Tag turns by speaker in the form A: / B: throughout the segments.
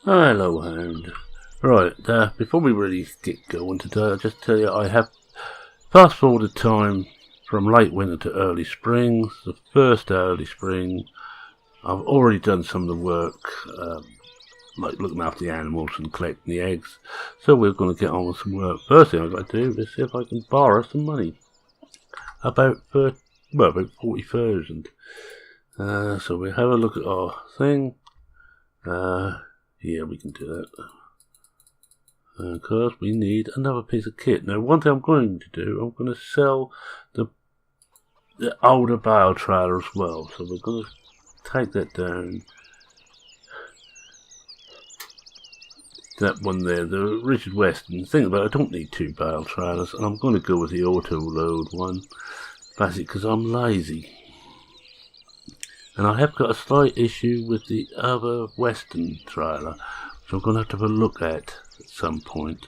A: Hello, Hound. Right, before we really get going today, I'll just tell you I have fast forwarded time from late winter to early spring. The first early spring, I've already done some of the work, like looking after the animals and collecting the eggs. So we're going to get on with some work. First thing I've got to do is see if I can borrow some money. About 40,000. So we have a look at our thing. Yeah, we can do that. Because we need another piece of kit. Now, one thing I'm going to do, I'm going to sell the older bale trailer as well. So we're going to take that down. That one there, the Richard Weston. Think about it, I don't need two bale trailers, and I'm going to go with the auto load one. Basically, because I'm lazy. And I have got a slight issue with the other Western trailer, which I'm going to have a look at some point.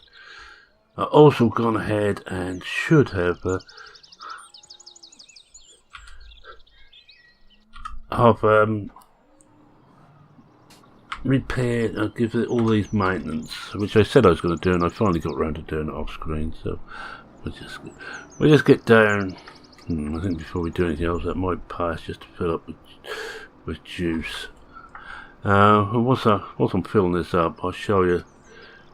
A: I've also gone ahead and should have repaired and give it all these maintenance, which I said I was going to do, and I finally got around to doing it off screen. So we'll just get down. I think before we do anything else, that might pass just to fill up with juice. And once I'm filling this up, I'll show you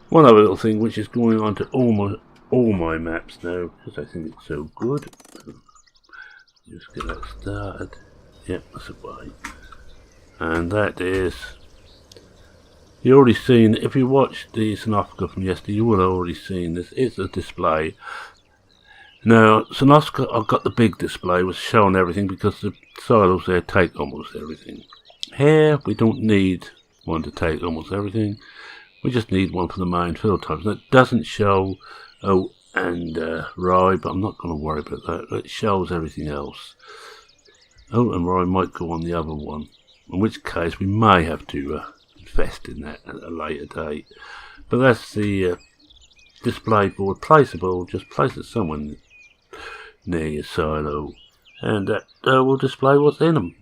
A: one other little thing which is going on to all my maps now, because I think it's so good. Just get that started. Yep, that's the way. And that is, you already seen, if you watched the Synoptica from yesterday, you would have already seen this. It's a display. Now, Synoptica, I've got the big display, was showing everything because the silos there take almost everything. Here, we don't need one to take almost everything. We just need one for the main fill types. And it doesn't show oat and rye, but I'm not going to worry about that. It shows everything else. Oat and rye might go on the other one, in which case we may have to invest in that at a later date. But that's the display board, placeable. Just place it somewhere near your silo, and that will display what's in them.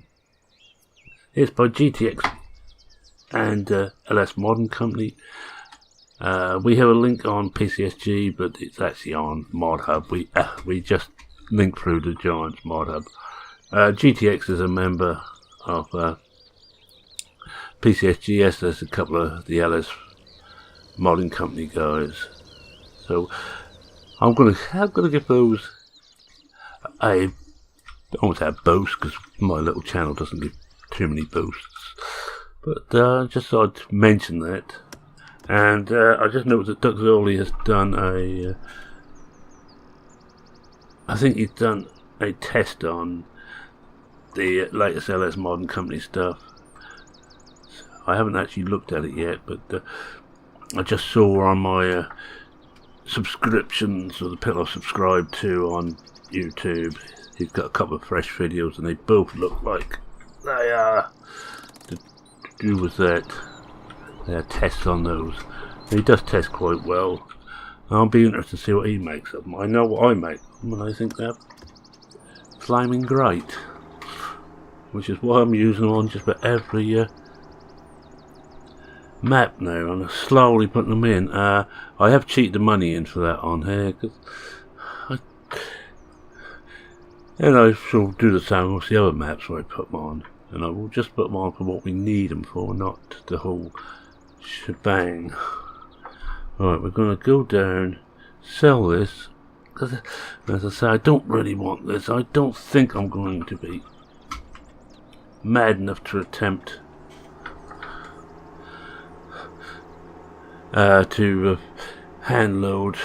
A: It's by GTX and LS Modding Company. We have a link on PCSG, but it's actually on ModHub. We just link through the Giants ModHub. GTX is a member of PCSG. Yes, there's a couple of the LS Modding Company guys. So I'm gonna give those I almost have boosts, because my little channel doesn't give too many boosts, but just thought I'd mention that. And I just noticed that Doug Zolli has done I think he's done a test on the latest LS Modding Company stuff. I haven't actually looked at it yet, but I just saw on my subscriptions, or the people I subscribe to on YouTube, he's got a couple of fresh videos, and they both look like they are to do with that. They are tests on those. And he does test quite well. I'll be interested to see what he makes of them. I know what I make of them, and I think they're flaming great, which is why I'm using them on just about every map now. I'm slowly putting them in. I have cheated the money in for that on here, because I shall do the same with the other maps where I put them on, and I will just put them on for what we need them for, not the whole shebang. Right, we're going to go down, sell this, because as I say, I don't really want this. I don't think I'm going to be mad enough to attempt to hand load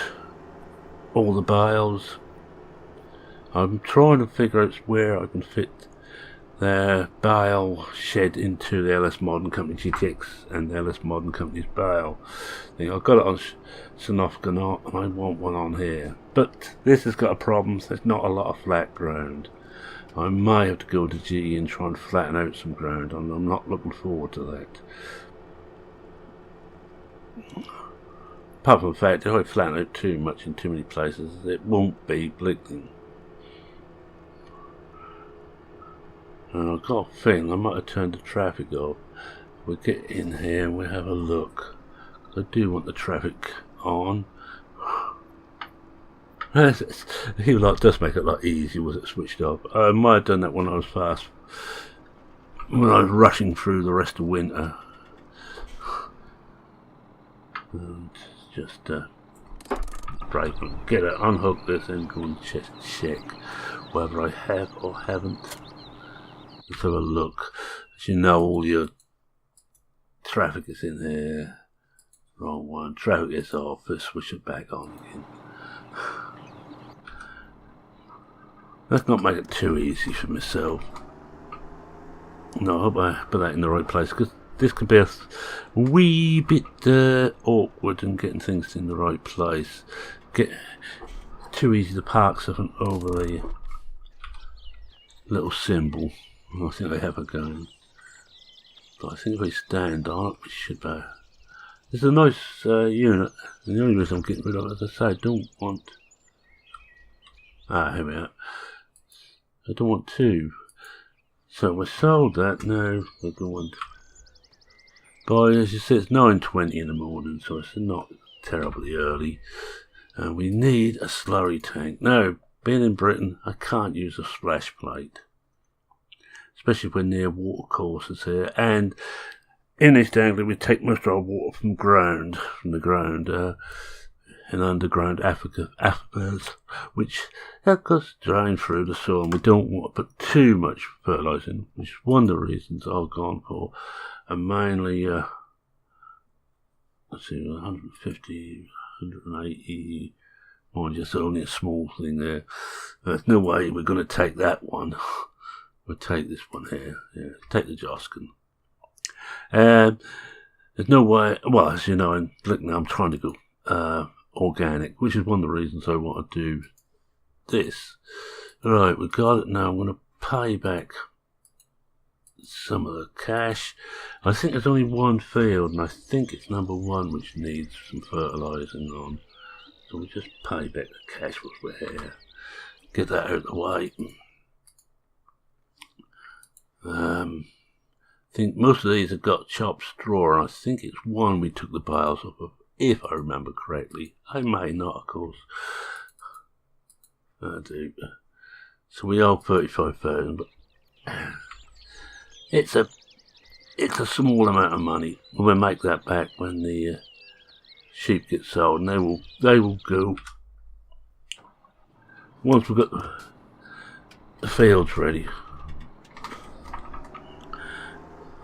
A: all the bales. I'm trying to figure out where I can fit their bale shed into the LS Modding Company GTX and the LS Modding Company's bale thing. I've got it on Synoptica now, and I want one on here. But this has got a problem. There's not a lot of flat ground. I may have to go to GE and try and flatten out some ground, and I'm not looking forward to that. Apart from the fact that if I flatten out too much in too many places, it won't be Blickling. And I've got a feeling I might have turned the traffic off we'll get in here and we'll have a look. I do want the traffic on. He does make it a lot easier. Was it switched off? I might have done that when I was when I was rushing through the rest of winter. And just break and get it, unhook this and go and check whether I have or haven't. Let's have a look. As you know, all your traffic is in here. Wrong one. Traffic is off. Let's switch it back on again. Let's not make it too easy for myself. No, I hope I put that in the right place, because this could be a wee bit awkward in getting things in the right place. Get too easy to park something over the little symbol. I think they have a going. But I think if we stand on it, we should be. It's a nice unit, and the only reason I'm getting rid of it, as I say, I don't want. Here we are. I don't want two. So we sold that. Now we're going. By, as you said, it's 9:20 in the morning, so it's not terribly early. And we need a slurry tank. Now, being in Britain, I can't use a splash plate, especially when near water courses here. And in East Anglia, we take most of our water from the ground, and underground aquifers, which goes drain through the soil. And we don't want to put too much fertiliser in, which is one of the reasons I've gone for. And mainly, let's see, 150, 180, or just only a small thing there. There's no way we're going to take that one. We'll take this one here. Yeah, take the Joskin. There's no way, well, as you know, in Blickling, I'm trying to go organic, which is one of the reasons I want to do this. Right, we've got it now. I'm going to pay back some of the cash. I think there's only one field, and I think it's number 1 which needs some fertilising on. So we just pay back the cash while we're here. Get that out of the way. I think most of these have got chopped straw, and I think it's one we took the bales off of, if I remember correctly. I may not, of course. I do. So we owe 35,000, but it's a small amount of money. We'll make that back when the sheep get sold, and they will go once we've got the fields ready.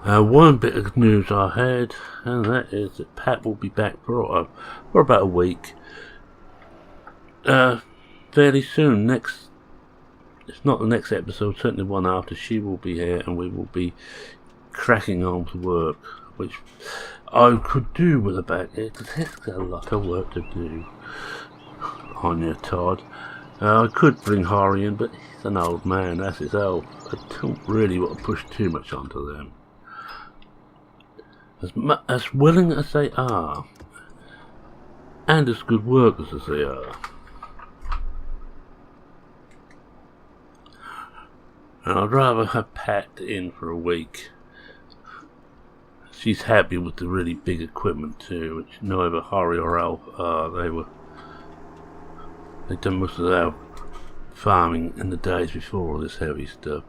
A: One bit of news I had, and that is that Pat will be back for about a week. Fairly soon. It's not the next episode, certainly one after. She will be here, and we will be cracking on to work, which I could do with a back here, because there's a lot of work to do on your Todd. I could bring Horry in, but he's an old man, that's his health. I don't really want to push too much onto them. As willing as they are, and as good workers as they are. And I'd rather have Pat in for a week. She's happy with the really big equipment too, which neither Horry or Alf are. They've done most of their farming in the days before all this heavy stuff.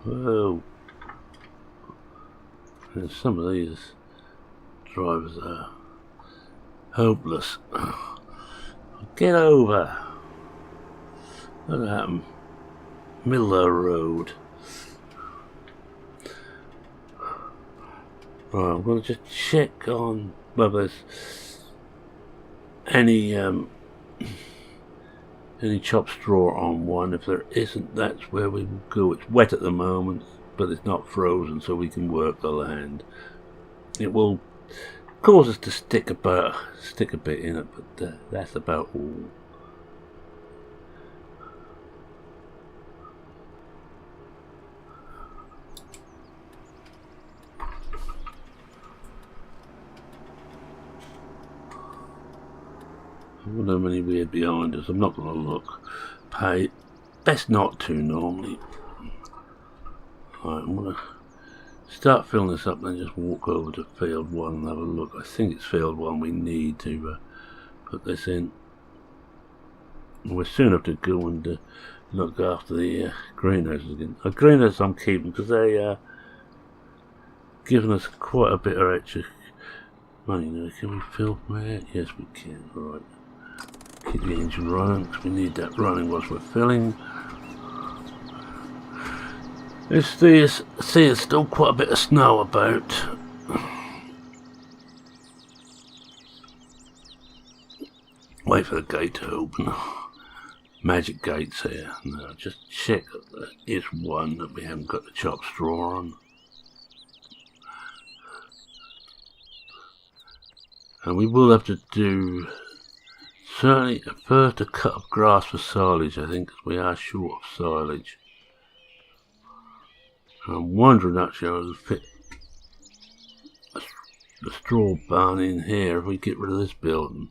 A: Whoa. And some of these drivers are hopeless. Get over. Look at them. Middle of the road. Right, I'm going to just check on whether there's any chopped straw on one. If there isn't, that's where we will go. It's wet at the moment, but it's not frozen, so we can work the land. It will cause us to stick a bit in it, but that's about all. I wonder how many we had behind us. I'm not going to look. Best not to normally. Right, I'm going to start filling this up, then just walk over to field 1 and have a look. I think it's field 1 we need to put this in. We'll soon have to go and look after the greenhouses again. The greenhouses I'm keeping because they giving us quite a bit of extra money now. Can we fill from here? Yes, we can. Right. Keep the engine running because we need that running whilst we're filling. See, it's still quite a bit of snow about. Wait for the gate to open. Magic gates here. Now, just check that there is one that we haven't got the chopped straw on. And we will have to do certainly first to cut up grass for silage, I think, because we are short of silage. I'm wondering actually how to fit the straw barn in here if we get rid of this building.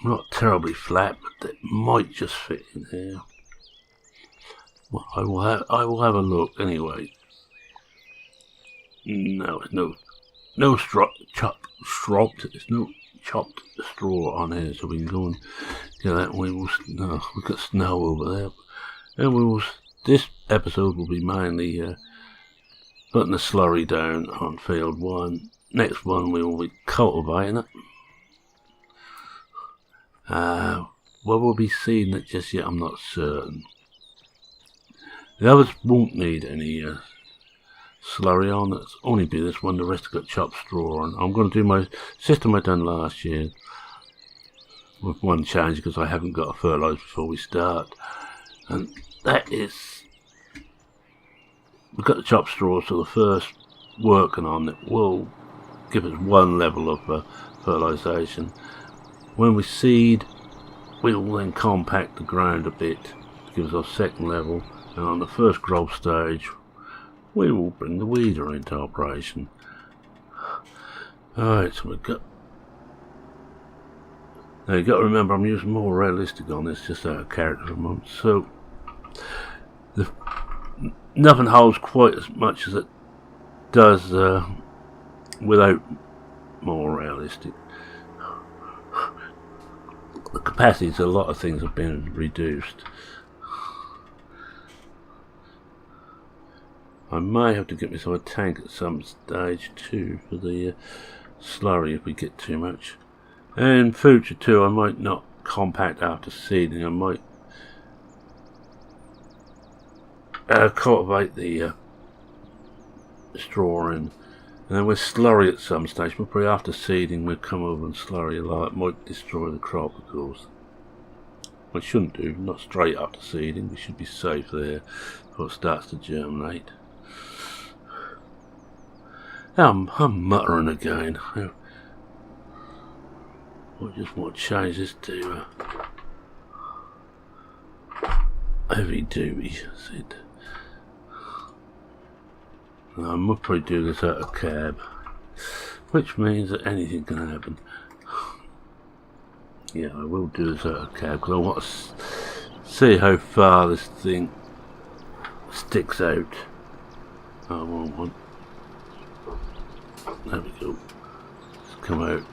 A: Not terribly flat, but it might just fit in here. Well, I will have a look anyway. No, no chopped straw on here, so we can go and get that. We've got snow over there, and this episode will be mainly putting the slurry down on field 1. Next one we will be cultivating it. Well, we'll be seeing it just yet, I'm not certain. The others won't need any slurry on. It's only be this one, the rest have got chopped straw on. I'm going to do my system I done last year with one change because I haven't got a fertiliser before we start. And that is, we've got the chopped straw, so the first working on it will give us one level of fertilisation. When we seed, we will then compact the ground a bit to give us our second level, and on the first growth stage we will bring the weeder into operation. Alright, so we've got, now you've got to remember I'm using more realistic on this, just out of character for a moment, so nothing holds quite as much as it does without more realistic. The capacities of a lot of things have been reduced. I may have to get myself a tank at some stage too for the slurry if we get too much. And in future too, I might not compact after seeding. I might cultivate the straw in, and then we'll slurry at some stage. But probably after seeding we'll come over and slurry a lot. It might destroy the crop, of course. We shouldn't do, not straight after seeding. We should be safe there before it starts to germinate. I'm muttering again. I just want to change this to heavy duty. I must probably do this out of cab, which means that anything can happen. Yeah, I will do this out of cab because I want to see how far this thing sticks out. I want one. There we go. It's come out.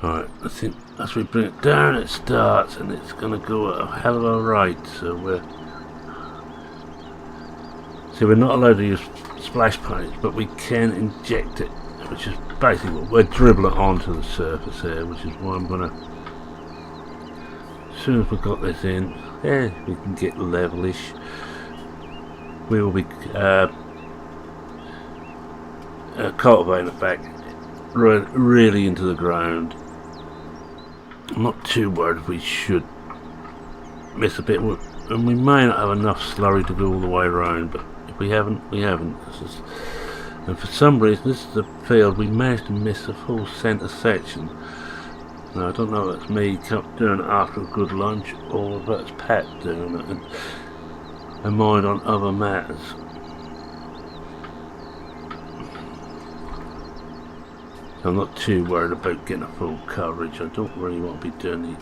A: Alright, I think as we bring it down it starts, and it's going to go at a hell of a rate, so we're not allowed to use splash paint, but we can inject it, which is basically what we're dribbling onto the surface here, which is why I'm going to, as soon as we've got this in, yeah, we can get levelish. We will be cultivating it back really into the ground. I'm not too worried if we should miss a bit, and we may not have enough slurry to go all the way around, but if we haven't, we haven't. And for some reason, this is the field we managed to miss the full centre section. Now, I don't know if that's me doing it after a good lunch, or if that's Pat doing it and mind on other matters. I'm not too worried about getting a full coverage. I don't really want to be doing the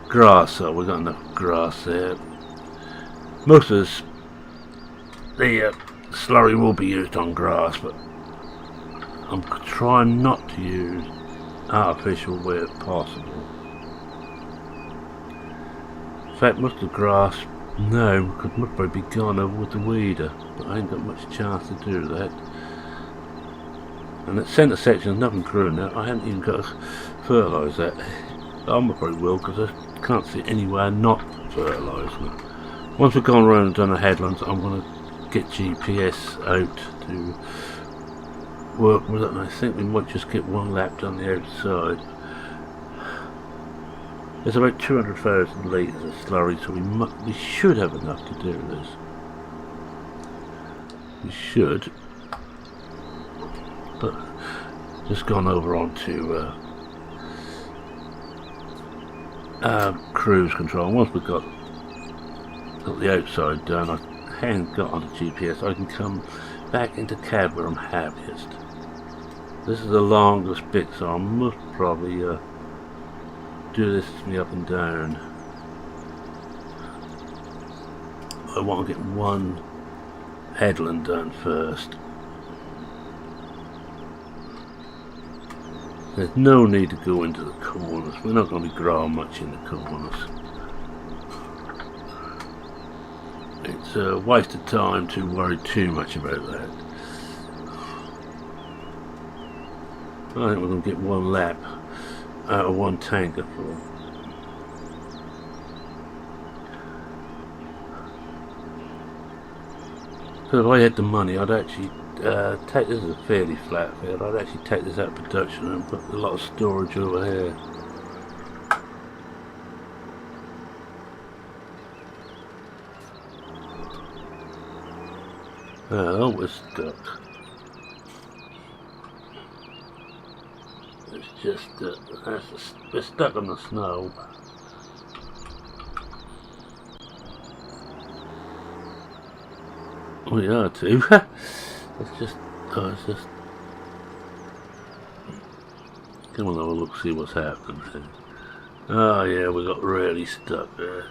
A: grass, so we've got enough grass there. Most of this, the slurry will be used on grass, but I'm trying not to use artificial where possible. In fact, most of the grass now could probably be gone over with the weeder, but I ain't got much chance to do that. And that centre section is nothing growing now. I haven't even got to fertilise that. I probably will, because I can't see anywhere not fertilising it. Once we've gone around and done the headlands, I'm going to get GPS out to work with it, and I think we might just get one lap down the outside. There's about 200,000 litres of slurry, so we should have enough to do this. We should. But just gone over onto cruise control. Once we've got the outside done, I haven't got onto GPS. I can come back into cab where I'm happiest. This is the longest bit, so I must probably do this to me up and down. I want to get one headland done first. There's no need to go into the corners. We're not going to be growing much in the corners. It's a waste of time to worry too much about that. I think we're going to get one lap out of one tanker full. So if I had the money, I'd actually take this as a fairly flat field. I'd actually take this out of production and put a lot of storage over here. Oh, we're stuck. It's just we're stuck on the snow. We are too. It's just come on, have a look, see what's happening here. Oh yeah, we got really stuck there.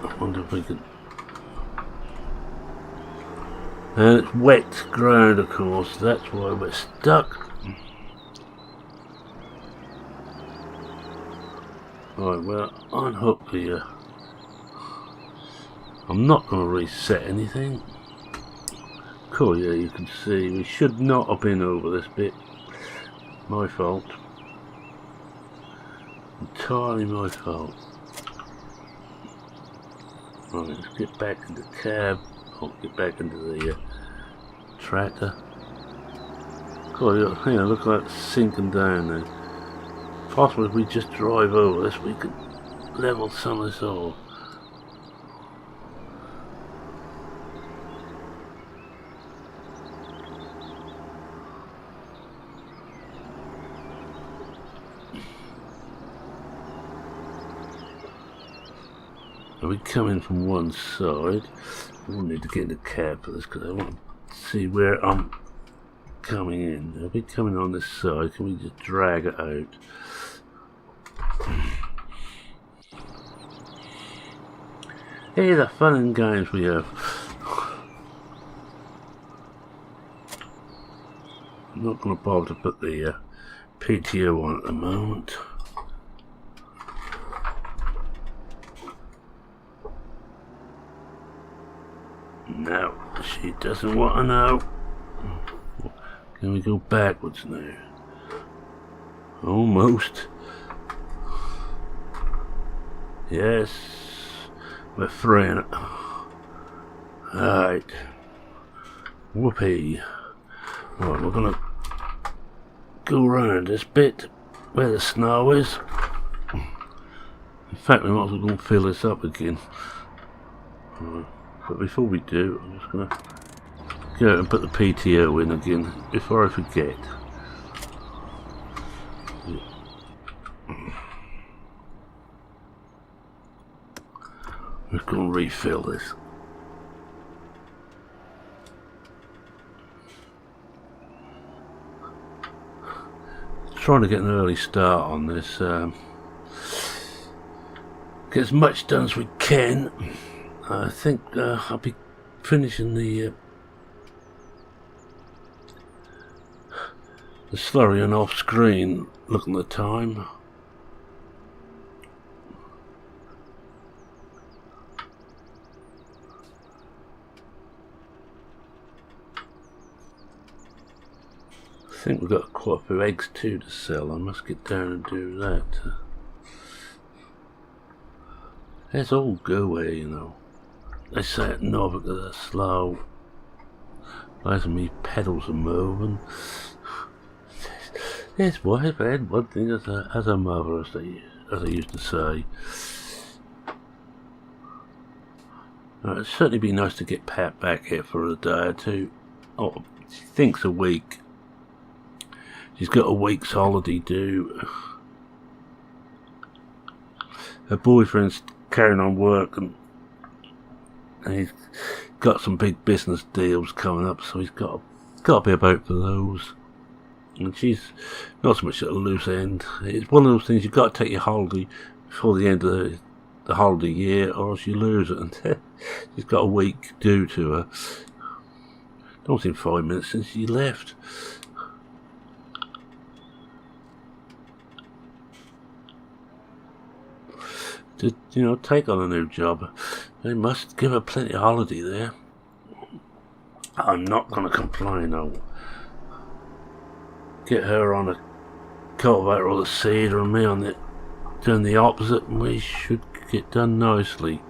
A: I wonder if we could. And it's wet ground, of course, that's why we're stuck. Right, well, unhook here. I'm not going to reset anything. Cool, yeah, you can see we should not have been over this bit. My fault. Entirely my fault. Right, let's get back into the cab. I'll get back into the tractor. Cool, yeah, look like it's sinking down there. Possibly if we just drive over this, we could level some of this off. We come in from one side. We won't need to get in the cab for this because I want to see where I'm coming in. If we coming on this side, can we just drag it out? Hey, the fun and games we have. I'm not going to bother to put the PTO on at the moment. No, she doesn't want to know. Can we go backwards now? Almost. Yes, we're freeing it. Alright. Whoopee. Right, we're gonna go around this bit where the snow is. In fact, we might as well go and fill this up again. Right. But before we do, I'm just gonna go and put the PTO in again before I forget. We're going to refill this. Trying to get an early start on this. Get as much done as we can. I think I'll be finishing the slurry and off screen. Looking at the time. I think we've got quite a few eggs too to sell. I must get down and do that. It's all go away, you know. They say at Norfolk that they're slow. Those of me pedals are moving. Yes, well, I've had one thing as a mother, as I used to say. It'd certainly be nice to get Pat back here for a day or two. Oh, she thinks a week. She's got a week's holiday due. Her boyfriend's carrying on work and he's got some big business deals coming up, so he's got to be about for those. And she's not so much at a loose end. It's one of those things, you've got to take your holiday before the end of the holiday year, or else you lose it. And she's got a week due to her. Don't seem 5 minutes since she left. To, you know, take on a new job. They must give her plenty of holiday there. I'm not going to complain. I'll get her on a cultivator or the seeder and me on doing the opposite, and we should get done nicely.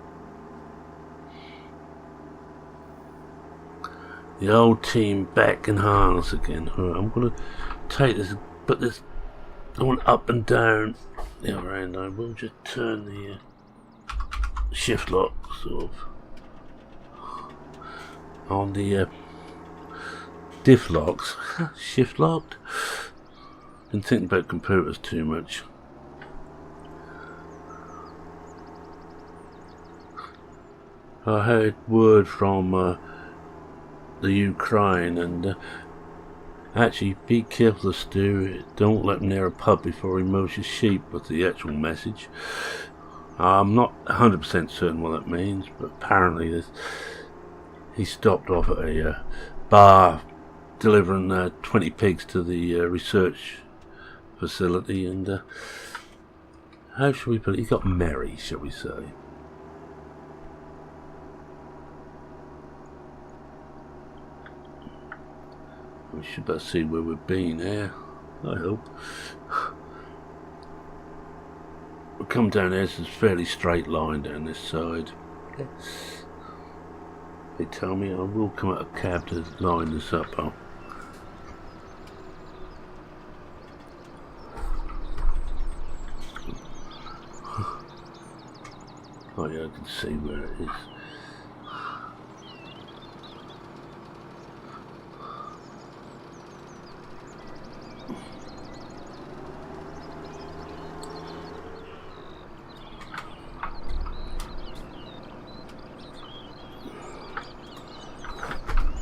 A: The old team back in harness again. Right, I'm going to take this, put this going up and down the other end. I will just turn the shift lock sort of on the diff locks. Shift locked. Been thinking about computers too much. I heard word from the Ukraine, and actually, be careful, Stu. Don't let him near a pub before he mows your sheep, was the actual message. I'm not 100% certain what that means, but apparently he stopped off at a bar delivering 20 pigs to the research facility, and how shall we put it? He got merry, shall we say. We should better see where we've been here, I hope. We'll come down here, it's a fairly straight line down this side. They tell me I will come out of cab to line this up. Oh yeah, I can see where it is.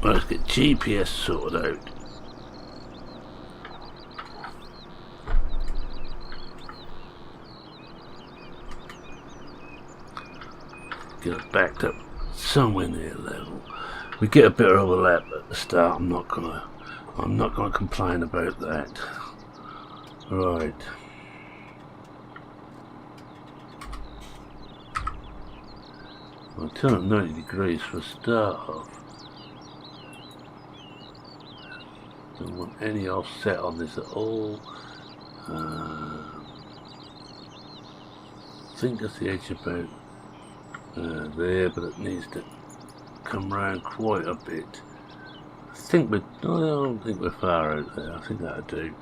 A: Let's get GPS sorted out. Get it backed up somewhere near level. We get a bit of overlap at the start. I'm not gonna complain about that. Right. I'll turn it 90 degrees for a start off. Don't want any offset on this at all. I think that's the edge about there, but it needs to come round quite a bit. I don't think we're far out there. I think that'll do.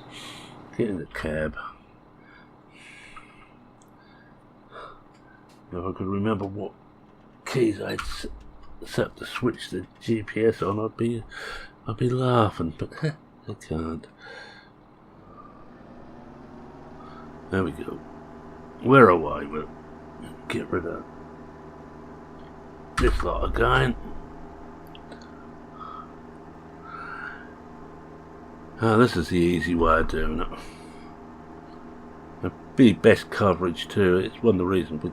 A: Get in the cab. If I could remember what keys I'd set up to switch the GPS on, I'd be laughing, but I can't. There we go. Where are we? We'll get rid of this lot again. This is the easy way of doing it. It'd be best coverage too. It's one of the reasons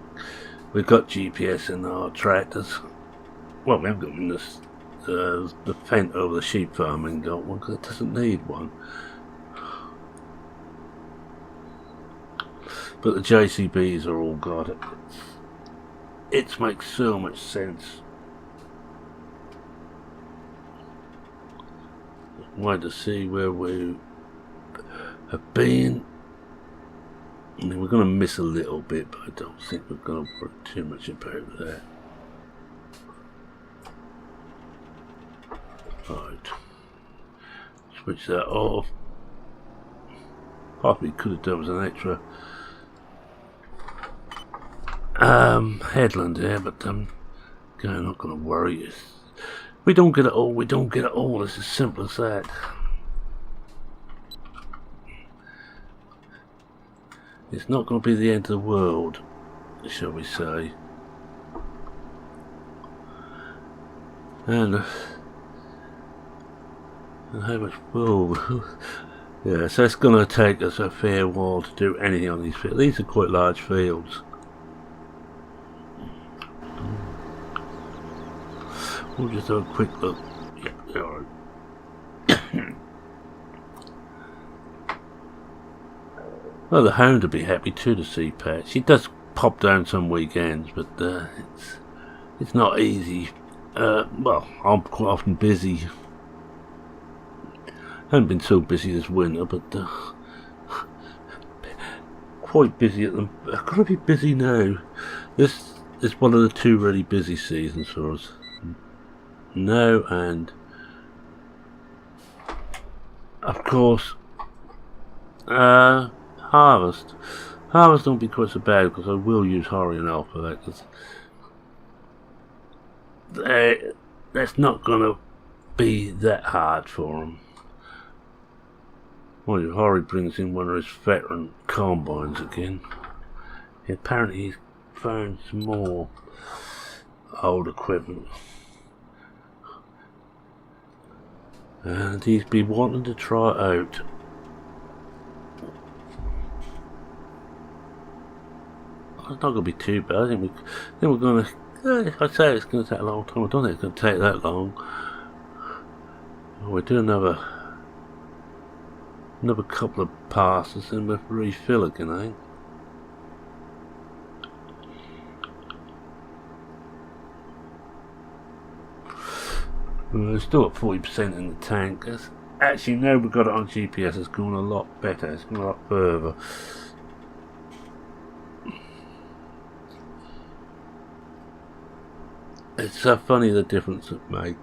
A: we've got GPS in our tractors. Well, we haven't got one in this, the fence over the sheep farm and got one because it doesn't need one. But the JCBs are all got it. It makes so much sense. Wait to see where we have been. I mean, we're going to miss a little bit, but I don't think we're going to worry too much about that. Right. Switch that off. Probably could have done with an extra headland here, but again, I'm not going to worry. We don't get it all, we don't get it all. It's as simple as that. It's not going to be the end of the world, shall we say. And how much will yeah, so it's going to take us a fair while to do anything on these fields. These are quite large fields. We'll just have a quick look. Yeah, alright. Well, the hound would be happy too to see Pat. She does pop down some weekends, but it's not easy. Well, I'm quite often busy. Haven't been so busy this winter, but quite busy at them. I've got to be busy now. This is one of the two really busy seasons for us. Now and of course harvest. Harvest don't be quite so bad because I will use Horry and Alpha for that, because that's not going to be that hard for them. Well, Horry brings in one of his veteran combines again. Apparently he's found some more old equipment. And he's been wanting to try it out. It's not going to be too bad. I think we're going to. I say it's going to take a long time. I don't think it's going to take that long. We'll do another couple of passes and we'll refill again, I think. We're still at 40% in the tank. Actually, now we've got it on GPS, it's going a lot better. It's going a lot further. It's so funny the difference it makes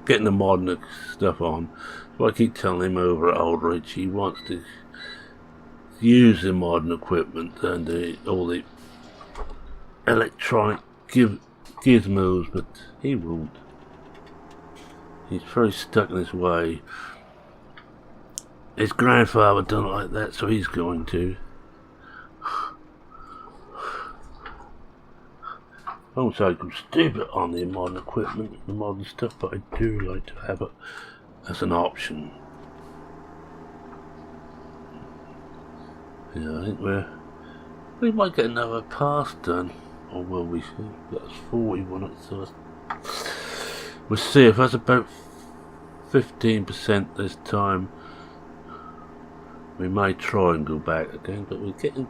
A: getting the modern stuff on. So I keep telling him over at Aldridge he wants to use the modern equipment and all the electronic gizmos, but he won't. He's very stuck in his way. His grandfather done it like that, so he's going to. I won't say I'm stupid on the modern equipment, the modern stuff, but I do like to have it as an option. Yeah, I think we might get another pass done, or will we? That's 41. So we'll see if that's about 15% this time. We may try and go back again, but we're getting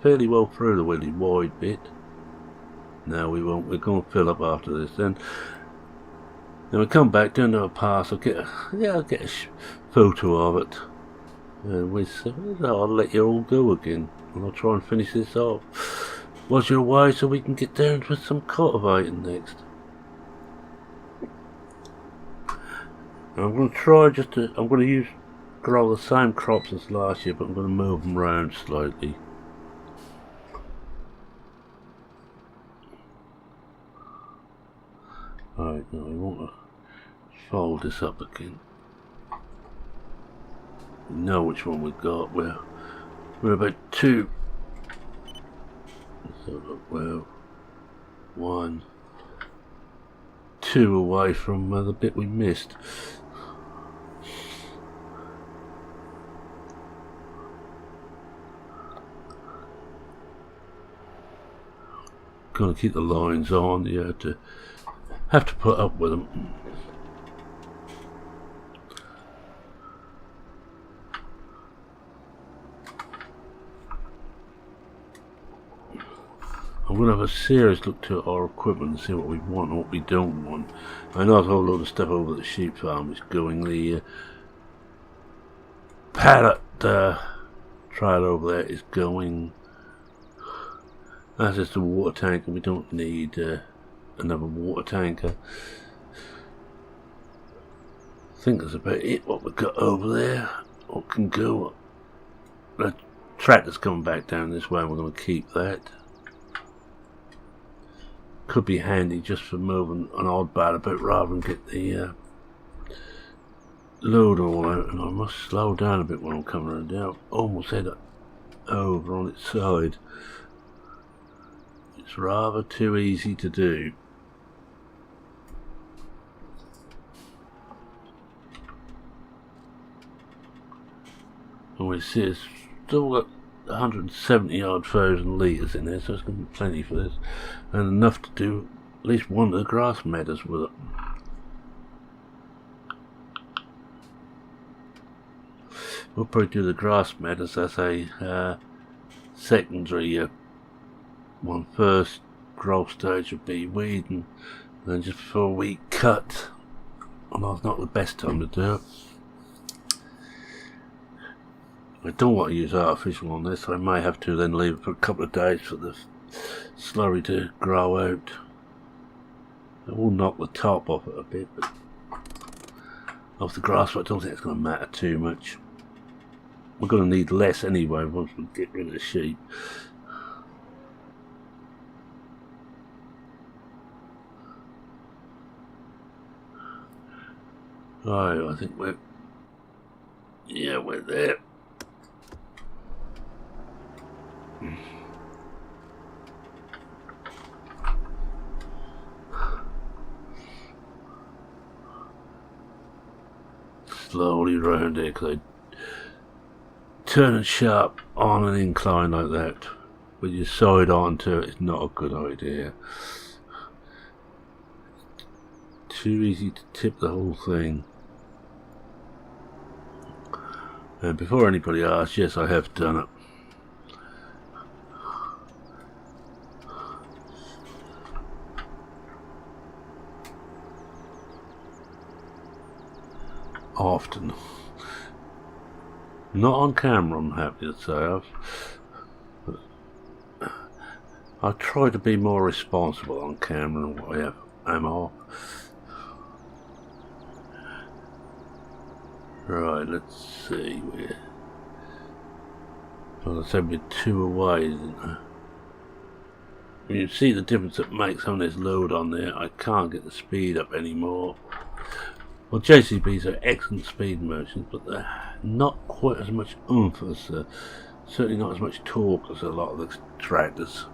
A: fairly well through the really wide bit. No, we won't. We're going to fill up after this. Then we come back, do another pass. I'll get a photo of it, and I'll let you all go again, and I'll try and finish this off. Whilst you're away, so we can get down to some cultivating next. And I'm going to try I'm going to grow the same crops as last year, but I'm going to move them around slightly. Right, now we want to fold this up again. We know which one we've got. We're about two. So, well, 1, 2 away from the bit we missed. Gotta keep the lines on. You have to put up with them. I'm going to have a serious look to our equipment and see what we want and what we don't want. I know there's a whole load of stuff over the sheep farm is going. The pallet trail over there is going. That's just a water tanker. We don't need another water tanker. I think that's about it what we've got over there. What can go. The tractor's coming back down this way and we're going to keep that. Could be handy just for moving an OldBor a bit rather than get the load all out. And I must slow down a bit when I'm coming around now. Almost head over on its side. It's rather too easy to do. And we see it's still got 170,000 litres in there, so it's going to be plenty for this, and enough to do at least one of the grass meadows with it. We'll probably do the grass meadows as a secondary one. First growth stage would be weeding, and then just before we cut, although it's not the best time to do it. I don't want to use artificial on this. I may have to then leave it for a couple of days for the slurry to grow out. It will knock the top off it a bit, but off the grass, but I don't think it's going to matter too much. We're going to need less anyway once we get rid of the sheep. Right, I think we're there. Slowly round there, because I turn it sharp on an incline like that with your side onto it is not a good idea. Too easy to tip the whole thing. And before anybody asks, yes, I have done it. Often. Not on camera, I'm happy to say. I try to be more responsible on camera than what I am off. Right, let's see. Well, I said we're 2 away, isn't it? You see the difference it makes on this load on there. I can't get the speed up anymore. Well, JCBs are excellent speed motions, but they're not quite as much oomph as, certainly not as much torque as a lot of the tractors.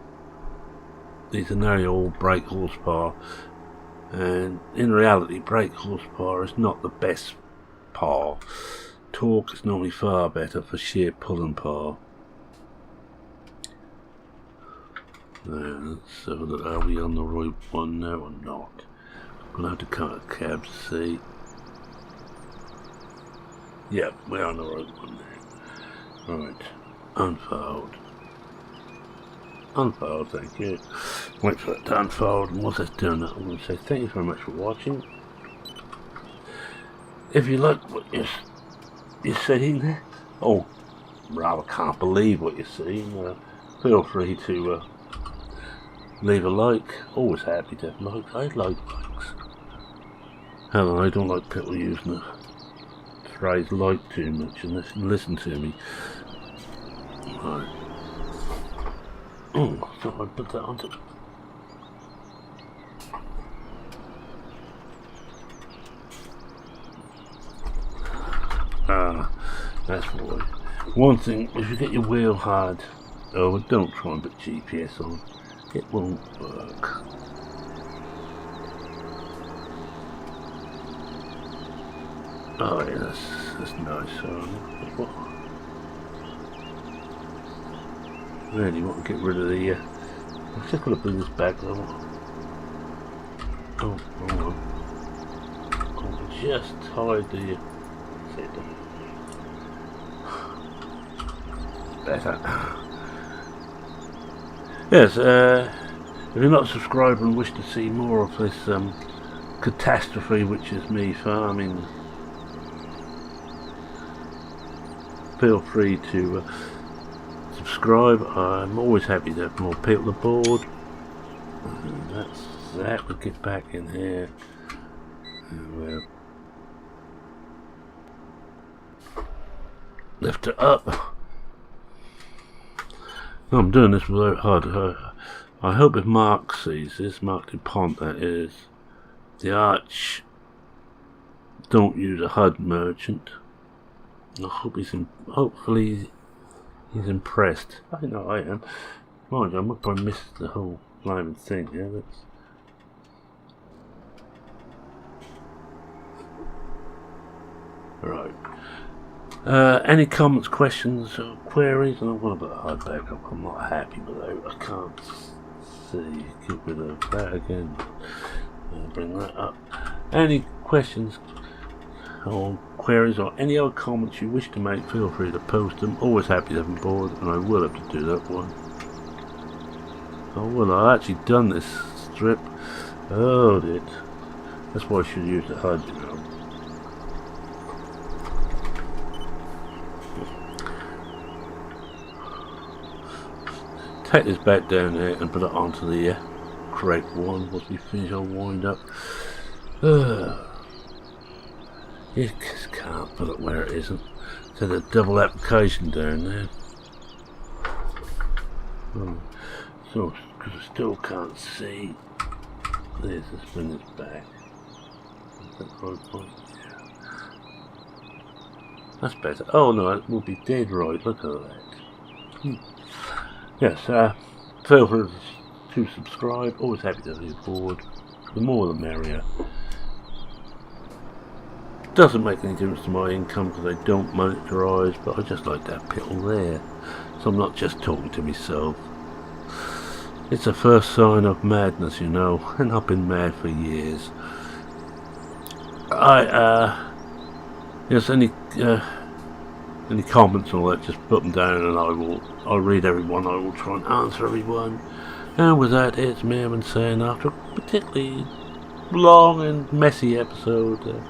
A: These are nearly all brake horsepower, and in reality, brake horsepower is not the best power. Torque is normally far better for sheer pulling power. Now, let's have a look. Are we on the right one now or not? I'm going to have to cut a cab to see. Yep, we're on the right one now. Right, unfold. Unfold, thank you. Wait for that to unfold, and whilst that's doing that, I'm going to say thank you very much for watching. If you like what you're seeing there, or rather can't believe what you're seeing, feel free to leave a like. Always happy to have likes. I like likes. Hell, I don't like people using the phrase like too much and listen to me. Right. Oh, I thought I'd put that onto. That's why. One thing, if you get your wheel hard over, don't try and put GPS on. It won't work. Oh yeah, that's nice. What? Really want to get rid of the. I've just got to bring this back though. Oh, I'll just hide the. Better. Yes. If you're not subscribed and wish to see more of this catastrophe, which is me farming, feel free to subscribe. I'm always happy to have more people aboard. And that's that. We'll get back in here. And lift it up. I'm doing this without HUD. I hope if Mark sees this, Mark DuPont that is, the Arch don't use a HUD merchant. I hope hopefully he's impressed. I know I am. Mind you, I might probably miss the whole blimey thing. Yeah, that's right. Any comments, questions, or queries? And I'm going to put a HUD back up. I'm not happy with that. I can't see. Get rid of that again. Bring that up. Any questions or queries or any other comments you wish to make, feel free to post them. Always happy to have them aboard, and I will have to do that one. Oh well, I've actually done this strip. Oh, it. That's why I should use the HUD, you know. Take this back down there and put it onto the correct one. Once we finish our wind up. You just can't put it where it isn't. So the double application down there. So, because I still can't see this, let's bring this back. Is that the right point? Yeah. That's better. Oh no, it will be dead right. Look at that. Yes, feel free to subscribe. Always happy to be aboard. The more the merrier. Doesn't make any difference to my income because I don't monetize, but I just like that piddle there. So I'm not just talking to myself. It's the first sign of madness, you know, and I've been mad for years. Yes, any comments and all that, just put them down and I'll read everyone. I will try and answer everyone. And with that, it's Merman saying, after a particularly long and messy episode,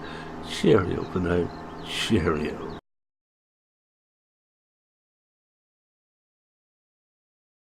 A: cheerio for now. Cheerio.